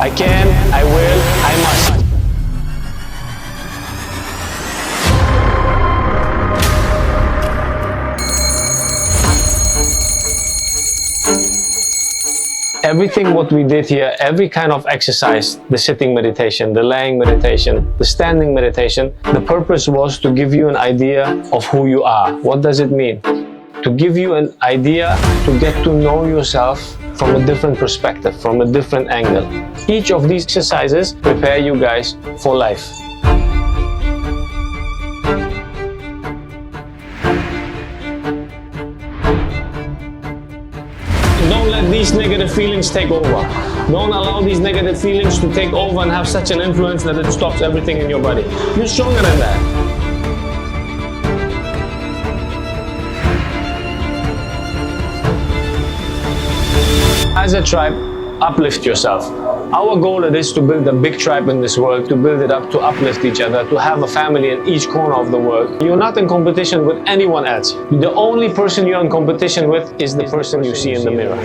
I can, I will, I must. Everything what we did here, every kind of exercise, the sitting meditation, the laying meditation, the standing meditation, the purpose was to give you an idea of who you are. What does it mean? To give you an idea to get to know yourself from a different perspective, from a different angle. Each of these exercises prepare you guys for life. Don't let these negative feelings take over. Don't allow these negative feelings to take over and have such an influence that it stops everything in your body. You're stronger than that. As a tribe, uplift yourself. Our goal is to build a big tribe in this world, to build it up, to uplift each other, to have a family in each corner of the world. You're not in competition with anyone else. The only person you're in competition with is the person you see in the mirror.